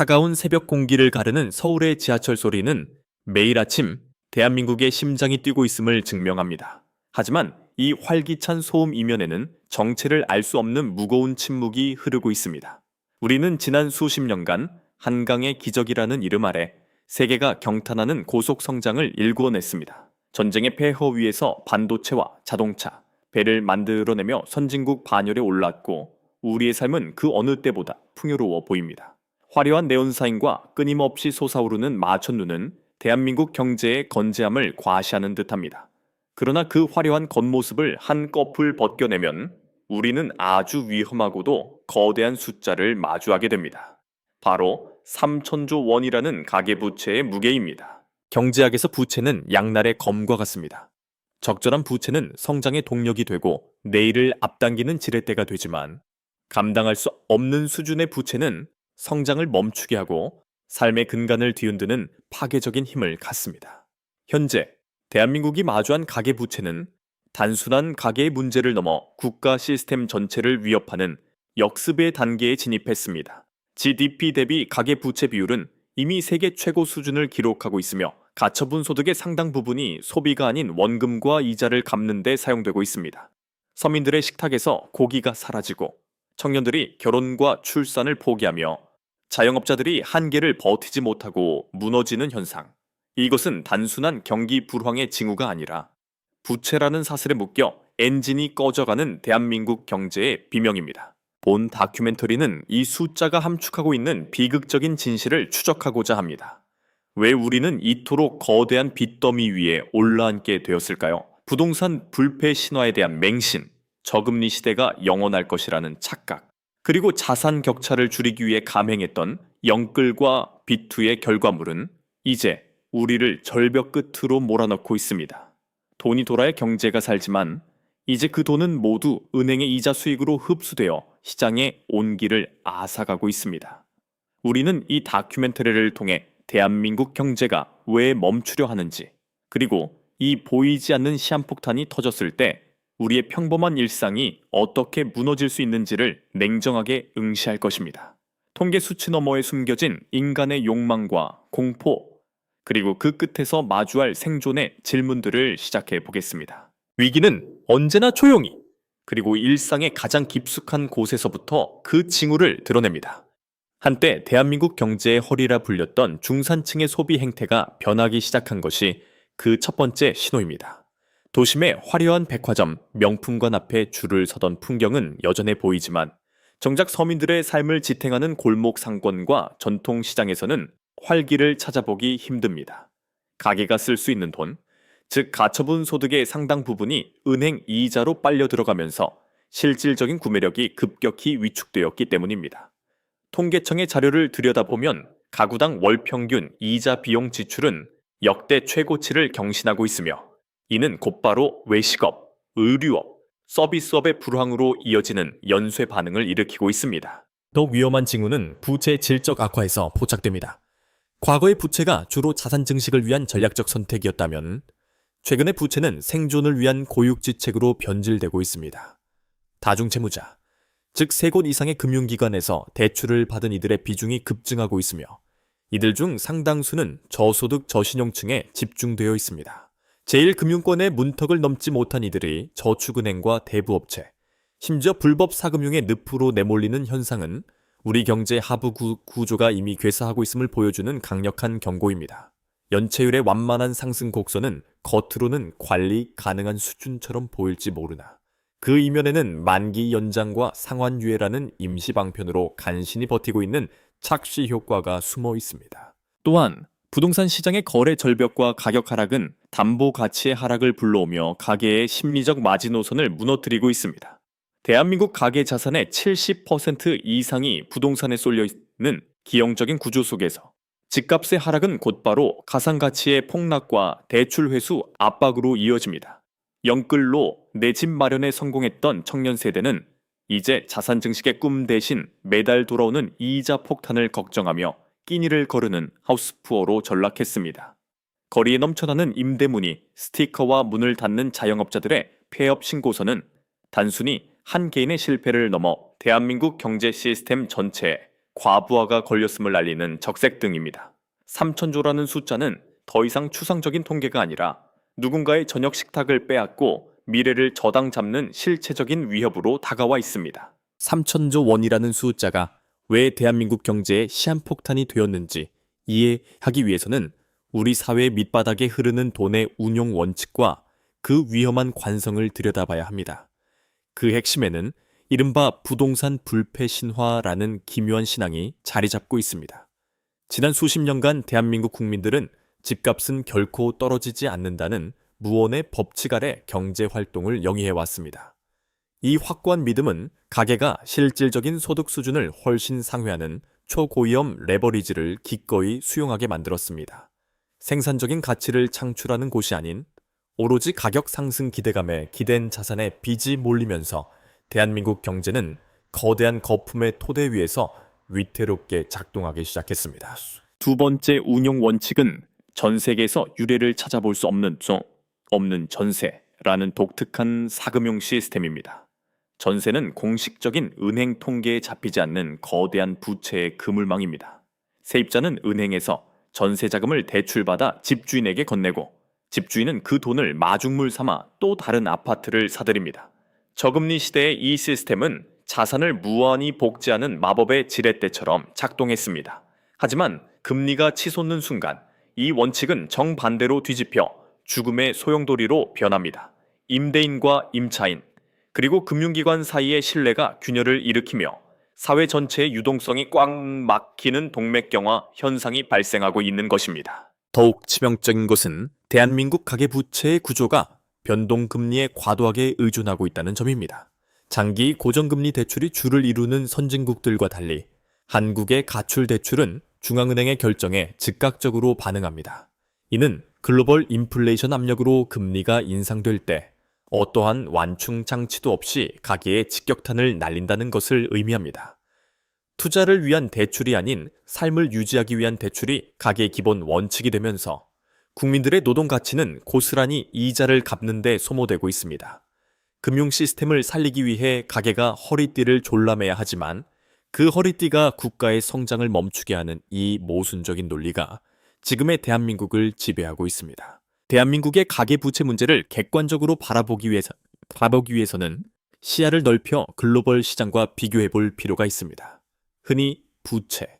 차가운 새벽 공기를 가르는 서울의 지하철 소리는 매일 아침 대한민국의 심장이 뛰고 있음을 증명합니다. 하지만 이 활기찬 소음 이면에는 정체를 알 수 없는 무거운 침묵이 흐르고 있습니다. 우리는 지난 수십 년간 한강의 기적이라는 이름 아래 세계가 경탄하는 고속 성장을 일구어냈습니다. 전쟁의 폐허 위에서 반도체와 자동차, 배를 만들어내며 선진국 반열에 올랐고 우리의 삶은 그 어느 때보다 풍요로워 보입니다. 화려한 네온사인과 끊임없이 솟아오르는 마천루는 대한민국 경제의 건재함을 과시하는 듯합니다. 그러나 그 화려한 겉모습을 한꺼풀 벗겨내면 우리는 아주 위험하고도 거대한 숫자를 마주하게 됩니다. 바로 3천조 원이라는 가계부채의 무게입니다. 경제학에서 부채는 양날의 검과 같습니다. 적절한 부채는 성장의 동력이 되고 내일을 앞당기는 지렛대가 되지만 감당할 수 없는 수준의 부채는 성장을 멈추게 하고 삶의 근간을 뒤흔드는 파괴적인 힘을 갖습니다. 현재 대한민국이 마주한 가계부채는 단순한 가계의 문제를 넘어 국가 시스템 전체를 위협하는 역습의 단계에 진입했습니다. GDP 대비 가계부채 비율은 이미 세계 최고 수준을 기록하고 있으며 가처분 소득의 상당 부분이 소비가 아닌 원금과 이자를 갚는 데 사용되고 있습니다. 서민들의 식탁에서 고기가 사라지고 청년들이 결혼과 출산을 포기하며 자영업자들이 한계를 버티지 못하고 무너지는 현상. 이것은 단순한 경기 불황의 징후가 아니라 부채라는 사슬에 묶여 엔진이 꺼져가는 대한민국 경제의 비명입니다. 본 다큐멘터리는 이 숫자가 함축하고 있는 비극적인 진실을 추적하고자 합니다. 왜 우리는 이토록 거대한 빚더미 위에 올라앉게 되었을까요? 부동산 불패 신화에 대한 맹신, 저금리 시대가 영원할 것이라는 착각, 그리고 자산 격차를 줄이기 위해 감행했던 영끌과 비투의 결과물은 이제 우리를 절벽 끝으로 몰아넣고 있습니다. 돈이 돌아야 경제가 살지만 이제 그 돈은 모두 은행의 이자 수익으로 흡수되어 시장의 온기를 앗아가고 있습니다. 우리는 이 다큐멘터리를 통해 대한민국 경제가 왜 멈추려 하는지, 그리고 이 보이지 않는 시한폭탄이 터졌을 때 우리의 평범한 일상이 어떻게 무너질 수 있는지를 냉정하게 응시할 것입니다. 통계 수치 너머에 숨겨진 인간의 욕망과 공포, 그리고 그 끝에서 마주할 생존의 질문들을 시작해 보겠습니다. 위기는 언제나 조용히, 그리고 일상의 가장 깊숙한 곳에서부터 그 징후를 드러냅니다. 한때 대한민국 경제의 허리라 불렸던 중산층의 소비 행태가 변하기 시작한 것이 그 첫 번째 신호입니다. 도심의 화려한 백화점, 명품관 앞에 줄을 서던 풍경은 여전해 보이지만 정작 서민들의 삶을 지탱하는 골목 상권과 전통시장에서는 활기를 찾아보기 힘듭니다. 가게가 쓸 수 있는 돈, 즉 가처분 소득의 상당 부분이 은행 이자로 빨려 들어가면서 실질적인 구매력이 급격히 위축되었기 때문입니다. 통계청의 자료를 들여다보면 가구당 월 평균 이자 비용 지출은 역대 최고치를 경신하고 있으며 이는 곧바로 외식업, 의류업, 서비스업의 불황으로 이어지는 연쇄 반응을 일으키고 있습니다. 더 위험한 징후는 부채 질적 악화에서 포착됩니다. 과거의 부채가 주로 자산 증식을 위한 전략적 선택이었다면 최근의 부채는 생존을 위한 고육지책으로 변질되고 있습니다. 다중채무자, 즉 세 곳 이상의 금융기관에서 대출을 받은 이들의 비중이 급증하고 있으며 이들 중 상당수는 저소득 저신용층에 집중되어 있습니다. 제1금융권의 문턱을 넘지 못한 이들이 저축은행과 대부업체, 심지어 불법 사금융의 늪으로 내몰리는 현상은 우리 경제 하부 구조가 이미 괴사하고 있음을 보여주는 강력한 경고입니다. 연체율의 완만한 상승 곡선은 겉으로는 관리 가능한 수준처럼 보일지 모르나 그 이면에는 만기 연장과 상환 유예라는 임시 방편으로 간신히 버티고 있는 착시 효과가 숨어 있습니다. 또한 부동산 시장의 거래 절벽과 가격 하락은 담보 가치의 하락을 불러오며 가계의 심리적 마지노선을 무너뜨리고 있습니다. 대한민국 가계 자산의 70% 이상이 부동산에 쏠려 있는 기형적인 구조 속에서 집값의 하락은 곧바로 가상가치의 폭락과 대출 회수 압박으로 이어집니다. 영끌로 내 집 마련에 성공했던 청년 세대는 이제 자산 증식의 꿈 대신 매달 돌아오는 이자 폭탄을 걱정하며 끼니를 거르는 하우스푸어로 전락했습니다. 거리에 넘쳐나는 임대문의, 스티커와 문을 닫는 자영업자들의 폐업 신고서는 단순히 한 개인의 실패를 넘어 대한민국 경제 시스템 전체에 과부하가 걸렸음을 알리는 적색 등입니다. 3천조라는 숫자는 더 이상 추상적인 통계가 아니라 누군가의 저녁 식탁을 빼앗고 미래를 저당 잡는 실체적인 위협으로 다가와 있습니다. 3천조 원이라는 숫자가 왜 대한민국 경제에 시한폭탄이 되었는지 이해하기 위해서는 우리 사회의 밑바닥에 흐르는 돈의 운용 원칙과 그 위험한 관성을 들여다봐야 합니다. 그 핵심에는 이른바 부동산 불패 신화라는 기묘한 신앙이 자리 잡고 있습니다. 지난 수십 년간 대한민국 국민들은 집값은 결코 떨어지지 않는다는 무언의 법칙 아래 경제 활동을 영위해 왔습니다. 이 확고한 믿음은 가계가 실질적인 소득 수준을 훨씬 상회하는 초고위험 레버리지를 기꺼이 수용하게 만들었습니다. 생산적인 가치를 창출하는 곳이 아닌 오로지 가격 상승 기대감에 기댄 자산에 빚이 몰리면서 대한민국 경제는 거대한 거품의 토대 위에서 위태롭게 작동하기 시작했습니다. 두 번째 운용 원칙은 전 세계에서 유례를 찾아볼 수 없는 전세라는 독특한 사금융 시스템입니다. 전세는 공식적인 은행 통계에 잡히지 않는 거대한 부채의 그물망입니다. 세입자는 은행에서 전세 자금을 대출받아 집주인에게 건네고 집주인은 그 돈을 마중물 삼아 또 다른 아파트를 사들입니다. 저금리 시대의 이 시스템은 자산을 무한히 복제하는 마법의 지렛대처럼 작동했습니다. 하지만 금리가 치솟는 순간 이 원칙은 정반대로 뒤집혀 죽음의 소용돌이로 변합니다. 임대인과 임차인, 그리고 금융기관 사이의 신뢰가 균열을 일으키며 사회 전체의 유동성이 꽉 막히는 동맥경화 현상이 발생하고 있는 것입니다. 더욱 치명적인 것은 대한민국 가계부채의 구조가 변동금리에 과도하게 의존하고 있다는 점입니다. 장기 고정금리 대출이 주를 이루는 선진국들과 달리 한국의 가출 대출은 중앙은행의 결정에 즉각적으로 반응합니다. 이는 글로벌 인플레이션 압력으로 금리가 인상될 때 어떠한 완충 장치도 없이 가계에 직격탄을 날린다는 것을 의미합니다. 투자를 위한 대출이 아닌 삶을 유지하기 위한 대출이 가계의 기본 원칙이 되면서 국민들의 노동 가치는 고스란히 이자를 갚는 데 소모되고 있습니다. 금융 시스템을 살리기 위해 가계가 허리띠를 졸라매야 하지만 그 허리띠가 국가의 성장을 멈추게 하는 이 모순적인 논리가 지금의 대한민국을 지배하고 있습니다. 대한민국의 가계부채 문제를 객관적으로 바라보기 위해서는 시야를 넓혀 글로벌 시장과 비교해 볼 필요가 있습니다. 흔히 부채.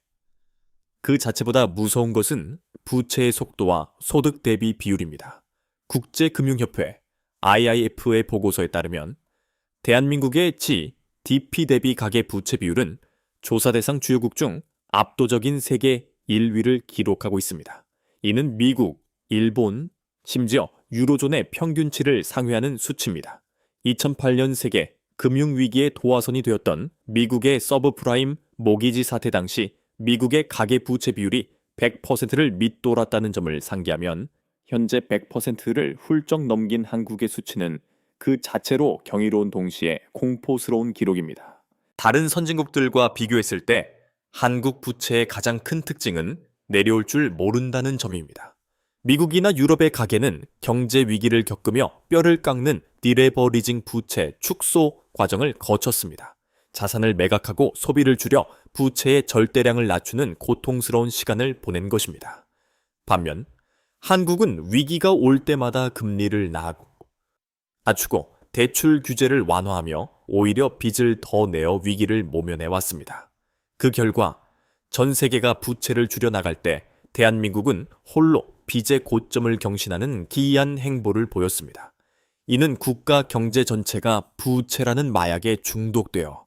그 자체보다 무서운 것은 부채의 속도와 소득 대비 비율입니다. 국제금융협회 IIF의 보고서에 따르면 대한민국의 GDP 대비 가계부채 비율은 조사 대상 주요국 중 압도적인 세계 1위를 기록하고 있습니다. 이는 미국, 일본, 심지어 유로존의 평균치를 상회하는 수치입니다. 2008년 세계 금융위기의 도화선이 되었던 미국의 서브프라임 모기지 사태 당시 미국의 가계부채 비율이 100%를 밑돌았다는 점을 상기하면 현재 100%를 훌쩍 넘긴 한국의 수치는 그 자체로 경이로운 동시에 공포스러운 기록입니다. 다른 선진국들과 비교했을 때 한국 부채의 가장 큰 특징은 내려올 줄 모른다는 점입니다. 미국이나 유럽의 가계는 경제 위기를 겪으며 뼈를 깎는 디레버리징 부채 축소 과정을 거쳤습니다. 자산을 매각하고 소비를 줄여 부채의 절대량을 낮추는 고통스러운 시간을 보낸 것입니다. 반면 한국은 위기가 올 때마다 금리를 낮추고 대출 규제를 완화하며 오히려 빚을 더 내어 위기를 모면해 왔습니다. 그 결과 전 세계가 부채를 줄여나갈 때 대한민국은 홀로 빚의 고점을 경신하는 기이한 행보를 보였습니다. 이는 국가 경제 전체가 부채라는 마약에 중독되어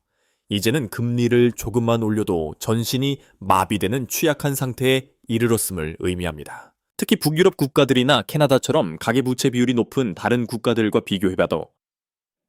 이제는 금리를 조금만 올려도 전신이 마비되는 취약한 상태에 이르렀음을 의미합니다. 특히 북유럽 국가들이나 캐나다처럼 가계부채 비율이 높은 다른 국가들과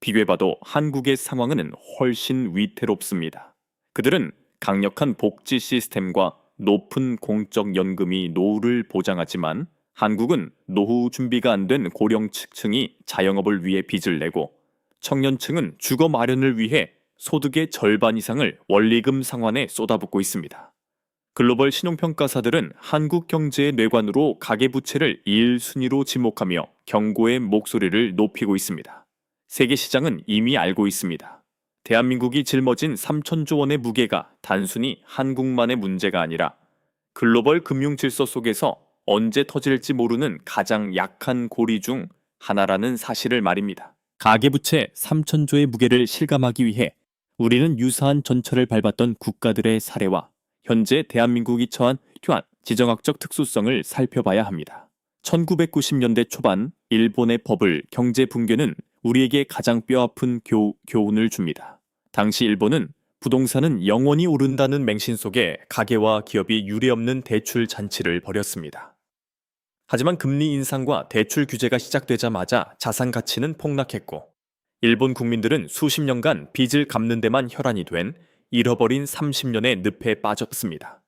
비교해봐도 한국의 상황은 훨씬 위태롭습니다. 그들은 강력한 복지 시스템과 높은 공적 연금이 노후를 보장하지만 한국은 노후 준비가 안 된 고령층이 자영업을 위해 빚을 내고 청년층은 주거 마련을 위해 소득의 절반 이상을 원리금 상환에 쏟아붓고 있습니다. 글로벌 신용평가사들은 한국 경제의 뇌관으로 가계부채를 1순위로 지목하며 경고의 목소리를 높이고 있습니다. 세계 시장은 이미 알고 있습니다. 대한민국이 짊어진 3천조 원의 무게가 단순히 한국만의 문제가 아니라 글로벌 금융 질서 속에서 언제 터질지 모르는 가장 약한 고리 중 하나라는 사실을 말입니다. 가계부채 3천조의 무게를 실감하기 위해 우리는 유사한 전철을 밟았던 국가들의 사례와 현재 대한민국이 처한 지정학적 특수성을 살펴봐야 합니다. 1990년대 초반 일본의 버블 경제 붕괴는 우리에게 가장 뼈아픈 교훈을 줍니다. 당시 일본은 부동산은 영원히 오른다는 맹신 속에 가계와 기업이 유례없는 대출 잔치를 벌였습니다. 하지만 금리 인상과 대출 규제가 시작되자마자 자산 가치는 폭락했고 일본 국민들은 수십 년간 빚을 갚는 데만 혈안이 된 잃어버린 30년의 늪에 빠졌습니다.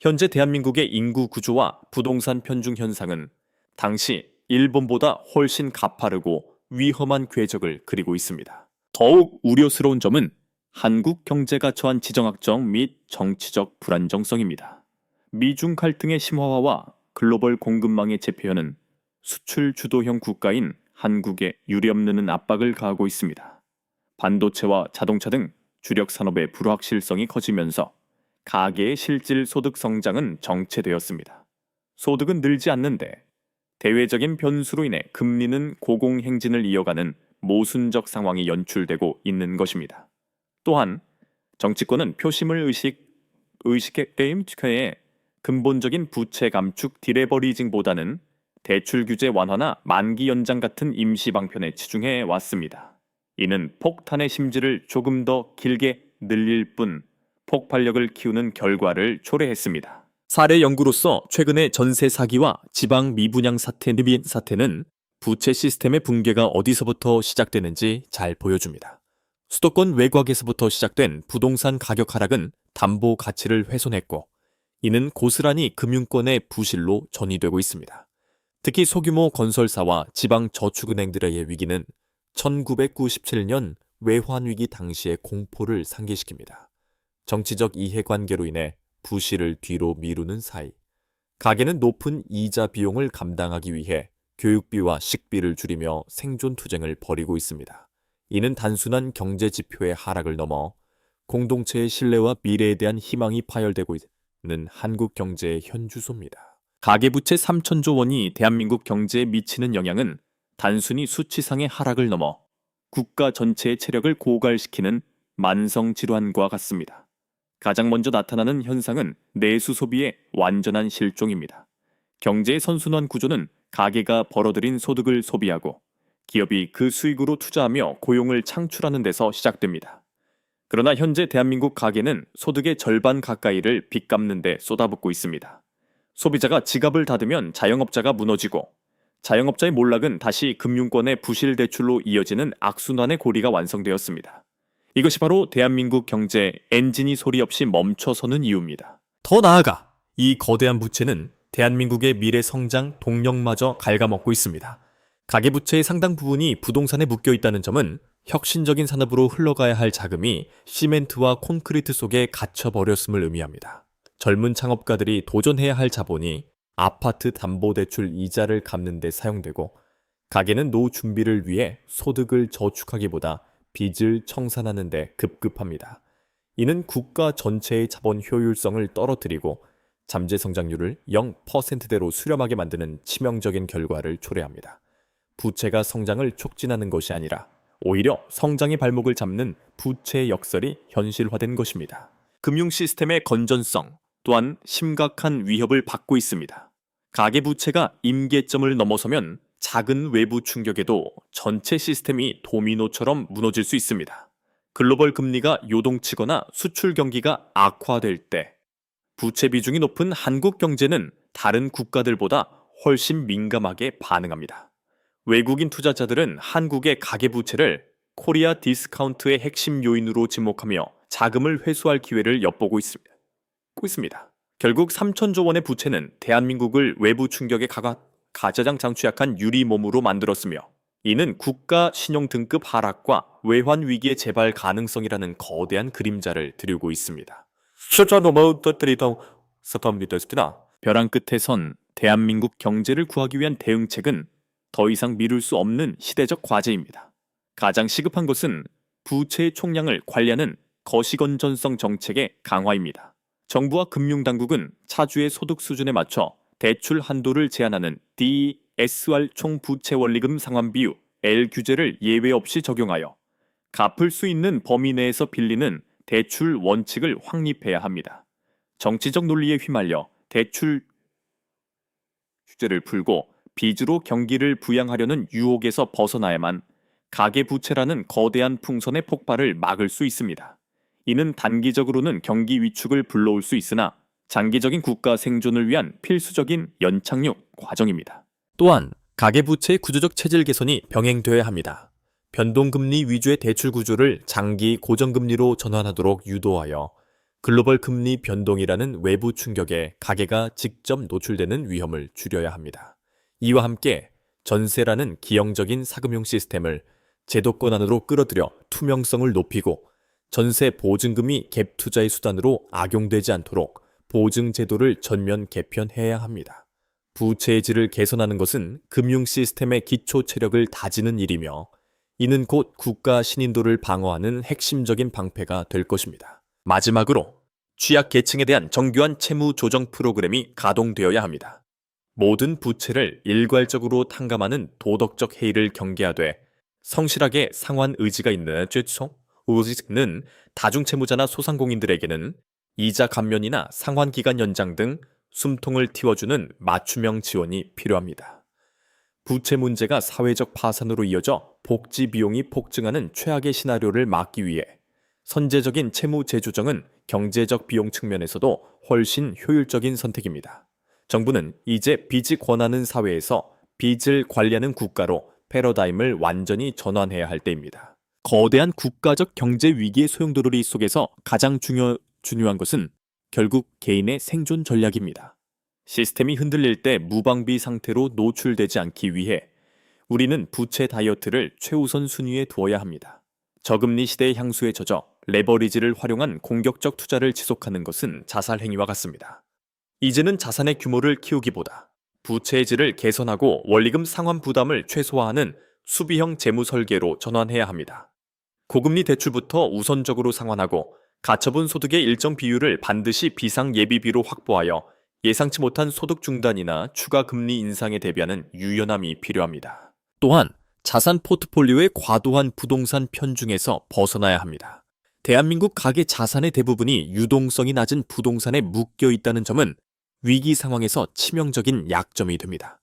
현재 대한민국의 인구 구조와 부동산 편중 현상은 당시 일본보다 훨씬 가파르고 위험한 궤적을 그리고 있습니다. 더욱 우려스러운 점은 한국 경제가 처한 지정학적 및 정치적 불안정성입니다. 미중 갈등의 심화와 글로벌 공급망의 재폐현은 수출 주도형 국가인 한국에 유례없는 압박을 가하고 있습니다. 반도체와 자동차 등 주력 산업의 불확실성이 커지면서 가계의 실질 소득 성장은 정체되었습니다. 소득은 늘지 않는데 대외적인 변수로 인해 금리는 고공행진을 이어가는 모순적 상황이 연출되고 있는 것입니다. 또한 정치권은 표심을 의식해 근본적인 부채 감축 디레버리징보다는 대출 규제 완화나 만기 연장 같은 임시 방편에 치중해 왔습니다. 이는 폭탄의 심지를 조금 더 길게 늘릴 뿐 폭발력을 키우는 결과를 초래했습니다. 사례 연구로서 최근의 전세 사기와 지방 미분양 사태는 부채 시스템의 붕괴가 어디서부터 시작되는지 잘 보여줍니다. 수도권 외곽에서부터 시작된 부동산 가격 하락은 담보 가치를 훼손했고 이는 고스란히 금융권의 부실로 전이되고 있습니다. 특히 소규모 건설사와 지방 저축은행들의 위기는 1997년 외환위기 당시의 공포를 상기시킵니다. 정치적 이해관계로 인해 부실을 뒤로 미루는 사이 가계는 높은 이자 비용을 감당하기 위해 교육비와 식비를 줄이며 생존 투쟁을 벌이고 있습니다. 이는 단순한 경제 지표의 하락을 넘어 공동체의 신뢰와 미래에 대한 희망이 파열되고 있는 한국 경제의 현주소입니다. 가계부채 3천조 원이 대한민국 경제에 미치는 영향은 단순히 수치상의 하락을 넘어 국가 전체의 체력을 고갈시키는 만성질환과 같습니다. 가장 먼저 나타나는 현상은 내수 소비의 완전한 실종입니다. 경제의 선순환 구조는 가계가 벌어들인 소득을 소비하고 기업이 그 수익으로 투자하며 고용을 창출하는 데서 시작됩니다. 그러나 현재 대한민국 가계는 소득의 절반 가까이를 빚 갚는 데 쏟아붓고 있습니다. 소비자가 지갑을 닫으면 자영업자가 무너지고 자영업자의 몰락은 다시 금융권의 부실 대출로 이어지는 악순환의 고리가 완성되었습니다. 이것이 바로 대한민국 경제 엔진이 소리 없이 멈춰서는 이유입니다. 더 나아가 이 거대한 부채는 대한민국의 미래 성장 동력마저 갉아먹고 있습니다. 가계부채의 상당 부분이 부동산에 묶여 있다는 점은 혁신적인 산업으로 흘러가야 할 자금이 시멘트와 콘크리트 속에 갇혀버렸음을 의미합니다. 젊은 창업가들이 도전해야 할 자본이 아파트 담보대출 이자를 갚는 데 사용되고 가계는 노후 준비를 위해 소득을 저축하기보다 빚을 청산하는 데 급급합니다. 이는 국가 전체의 자본 효율성을 떨어뜨리고 잠재 성장률을 0%대로 수렴하게 만드는 치명적인 결과를 초래합니다. 부채가 성장을 촉진하는 것이 아니라 오히려 성장의 발목을 잡는 부채 역설이 현실화된 것입니다. 금융 시스템의 건전성 또한 심각한 위협을 받고 있습니다. 가계부채가 임계점을 넘어서면 작은 외부 충격에도 전체 시스템이 도미노처럼 무너질 수 있습니다. 글로벌 금리가 요동치거나 수출 경기가 악화될 때 부채 비중이 높은 한국 경제는 다른 국가들보다 훨씬 민감하게 반응합니다. 외국인 투자자들은 한국의 가계부채를 코리아 디스카운트의 핵심 요인으로 지목하며 자금을 회수할 기회를 엿보고 있습니다. 결국 3천조 원의 부채는 대한민국을 외부 충격에 가장 장취약한 유리몸으로 만들었으며 이는 국가 신용 등급 하락과 외환 위기의 재발 가능성이라는 거대한 그림자를 드리고 있습니다. 벼랑 끝에 선 대한민국 경제를 구하기 위한 대응책은 더 이상 미룰 수 없는 시대적 과제입니다. 가장 시급한 것은 부채의 총량을 관리하는 거시건전성 정책의 강화입니다. 정부와 금융당국은 차주의 소득 수준에 맞춰 대출 한도를 제한하는 DSR 총부채 원리금 상환 비율 L 규제를 예외 없이 적용하여 갚을 수 있는 범위 내에서 빌리는 대출 원칙을 확립해야 합니다. 정치적 논리에 휘말려 대출 규제를 풀고 빚으로 경기를 부양하려는 유혹에서 벗어나야만 가계부채라는 거대한 풍선의 폭발을 막을 수 있습니다. 이는 단기적으로는 경기 위축을 불러올 수 있으나 장기적인 국가 생존을 위한 필수적인 연착륙 과정입니다. 또한 가계부채의 구조적 체질 개선이 병행되어야 합니다. 변동금리 위주의 대출 구조를 장기 고정금리로 전환하도록 유도하여 글로벌 금리 변동이라는 외부 충격에 가계가 직접 노출되는 위험을 줄여야 합니다. 이와 함께 전세라는 기형적인 사금융 시스템을 제도권 안으로 끌어들여 투명성을 높이고 전세 보증금이 갭 투자의 수단으로 악용되지 않도록 보증 제도를 전면 개편해야 합니다. 부채의 질을 개선하는 것은 금융 시스템의 기초 체력을 다지는 일이며 이는 곧 국가 신인도를 방어하는 핵심적인 방패가 될 것입니다. 마지막으로 취약 계층에 대한 정교한 채무 조정 프로그램이 가동되어야 합니다. 모든 부채를 일괄적으로 탕감하는 도덕적 해이를 경계하되 성실하게 상환 의지가 있는 최초는 다중채무자나 소상공인들에게는 이자 감면이나 상환 기간 연장 등 숨통을 틔워주는 맞춤형 지원이 필요합니다. 부채 문제가 사회적 파산으로 이어져 복지 비용이 폭증하는 최악의 시나리오를 막기 위해 선제적인 채무 재조정은 경제적 비용 측면에서도 훨씬 효율적인 선택입니다. 정부는 이제 빚이 권하는 사회에서 빚을 관리하는 국가로 패러다임을 완전히 전환해야 할 때입니다. 거대한 국가적 경제 위기의 소용돌이리 속에서 가장 중요한 것은 결국 개인의 생존 전략입니다. 시스템이 흔들릴 때 무방비 상태로 노출되지 않기 위해 우리는 부채 다이어트를 최우선 순위에 두어야 합니다. 저금리 시대의 향수에 젖어 레버리지를 활용한 공격적 투자를 지속하는 것은 자살 행위와 같습니다. 이제는 자산의 규모를 키우기보다 부채의 질을 개선하고 원리금 상환 부담을 최소화하는 수비형 재무 설계로 전환해야 합니다. 고금리 대출부터 우선적으로 상환하고 가처분 소득의 일정 비율을 반드시 비상 예비비로 확보하여 예상치 못한 소득 중단이나 추가 금리 인상에 대비하는 유연함이 필요합니다. 또한 자산 포트폴리오의 과도한 부동산 편중에서 벗어나야 합니다. 대한민국 가계 자산의 대부분이 유동성이 낮은 부동산에 묶여 있다는 점은 위기 상황에서 치명적인 약점이 됩니다.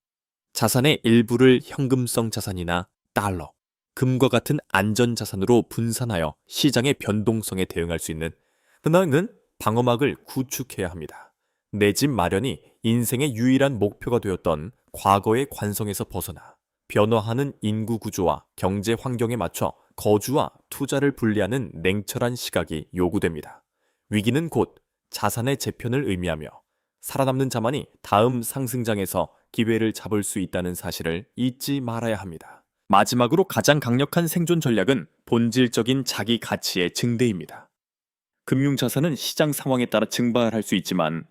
자산의 일부를 현금성 자산이나 달러, 금과 같은 안전자산으로 분산하여 시장의 변동성에 대응할 수 있는 흔한 방어막을 구축해야 합니다. 내 집 마련이 인생의 유일한 목표가 되었던 과거의 관성에서 벗어나 변화하는 인구 구조와 경제 환경에 맞춰 거주와 투자를 분리하는 냉철한 시각이 요구됩니다. 위기는 곧 자산의 재편을 의미하며 살아남는 자만이 다음 상승장에서 기회를 잡을 수 있다는 사실을 잊지 말아야 합니다. 마지막으로 가장 강력한 생존 전략은 본질적인 자기 가치의 증대입니다. 금융자산은 시장 상황에 따라 증발할 수 있지만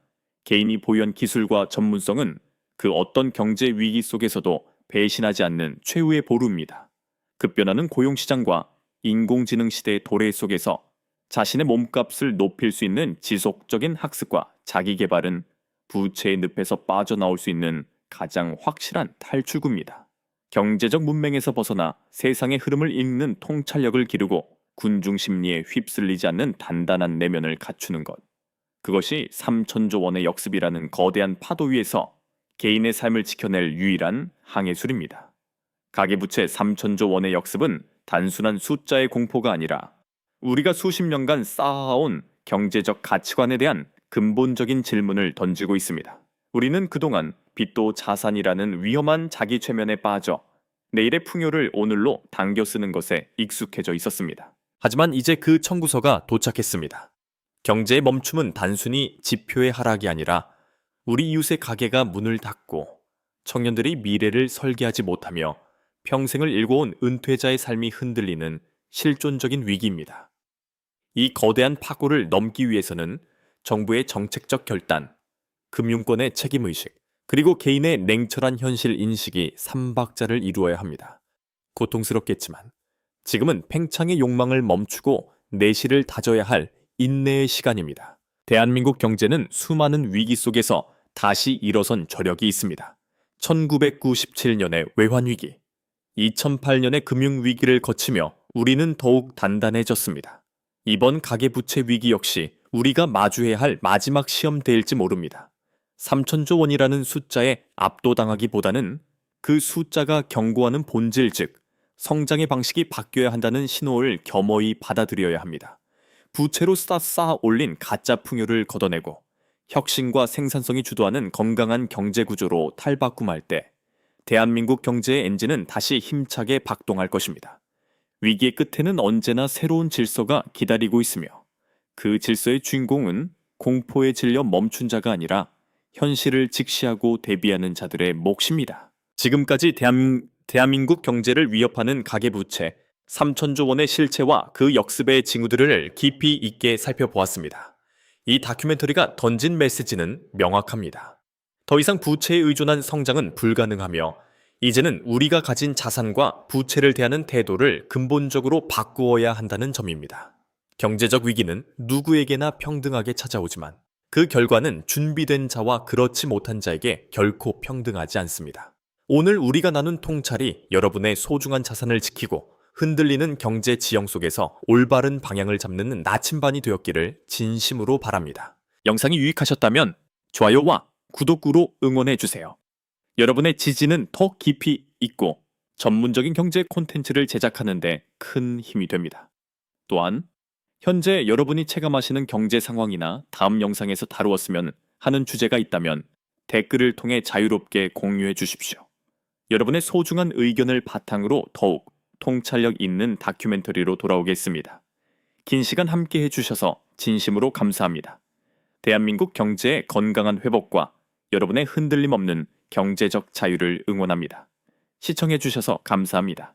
개인이 보유한 기술과 전문성은 그 어떤 경제 위기 속에서도 배신하지 않는 최후의 보루입니다. 급변하는 고용시장과 인공지능 시대의 도래 속에서 자신의 몸값을 높일 수 있는 지속적인 학습과 자기개발은 부채의 늪에서 빠져나올 수 있는 가장 확실한 탈출구입니다. 경제적 문맹에서 벗어나 세상의 흐름을 읽는 통찰력을 기르고 군중 심리에 휩쓸리지 않는 단단한 내면을 갖추는 것. 그것이 3천조 원의 역습이라는 거대한 파도 위에서 개인의 삶을 지켜낼 유일한 항해술입니다. 가계부채 3천조 원의 역습은 단순한 숫자의 공포가 아니라 우리가 수십 년간 쌓아온 경제적 가치관에 대한 근본적인 질문을 던지고 있습니다. 우리는 그동안 빚도 자산이라는 위험한 자기 최면에 빠져 내일의 풍요를 오늘로 당겨 쓰는 것에 익숙해져 있었습니다. 하지만 이제 그 청구서가 도착했습니다. 경제의 멈춤은 단순히 지표의 하락이 아니라 우리 이웃의 가게가 문을 닫고 청년들이 미래를 설계하지 못하며 평생을 일궈온 은퇴자의 삶이 흔들리는 실존적인 위기입니다. 이 거대한 파고를 넘기 위해서는 정부의 정책적 결단, 금융권의 책임의식, 그리고 개인의 냉철한 현실 인식이 삼박자를 이루어야 합니다. 고통스럽겠지만 지금은 팽창의 욕망을 멈추고 내실을 다져야 할 인내의 시간입니다. 대한민국 경제는 수많은 위기 속에서 다시 일어선 저력이 있습니다. 1997년의 외환위기, 2008년의 금융위기를 거치며 우리는 더욱 단단해졌습니다. 이번 가계부채 위기 역시 우리가 마주해야 할 마지막 시험대일지 모릅니다. 3천조 원이라는 숫자에 압도당하기보다는 그 숫자가 경고하는 본질, 즉 성장의 방식이 바뀌어야 한다는 신호를 겸허히 받아들여야 합니다. 부채로 쌓아 올린 가짜 풍요를 걷어내고 혁신과 생산성이 주도하는 건강한 경제 구조로 탈바꿈할 때 대한민국 경제의 엔진은 다시 힘차게 박동할 것입니다. 위기의 끝에는 언제나 새로운 질서가 기다리고 있으며 그 질서의 주인공은 공포에 질려 멈춘 자가 아니라 현실을 직시하고 대비하는 자들의 몫입니다. 지금까지 대한민국 경제를 위협하는 가계부채 3천조 원의 실체와 그 역습의 징후들을 깊이 있게 살펴보았습니다. 이 다큐멘터리가 던진 메시지는 명확합니다. 더 이상 부채에 의존한 성장은 불가능하며 이제는 우리가 가진 자산과 부채를 대하는 태도를 근본적으로 바꾸어야 한다는 점입니다. 경제적 위기는 누구에게나 평등하게 찾아오지만 그 결과는 준비된 자와 그렇지 못한 자에게 결코 평등하지 않습니다. 오늘 우리가 나눈 통찰이 여러분의 소중한 자산을 지키고 흔들리는 경제 지형 속에서 올바른 방향을 잡는 나침반이 되었기를 진심으로 바랍니다. 영상이 유익하셨다면 좋아요와 구독으로 응원해주세요. 여러분의 지지는 더 깊이 있고 전문적인 경제 콘텐츠를 제작하는 데 큰 힘이 됩니다. 또한 현재 여러분이 체감하시는 경제 상황이나 다음 영상에서 다루었으면 하는 주제가 있다면 댓글을 통해 자유롭게 공유해 주십시오. 여러분의 소중한 의견을 바탕으로 더욱 통찰력 있는 다큐멘터리로 돌아오겠습니다. 긴 시간 함께 해주셔서 진심으로 감사합니다. 대한민국 경제의 건강한 회복과 여러분의 흔들림 없는 경제적 자유를 응원합니다. 시청해주셔서 감사합니다.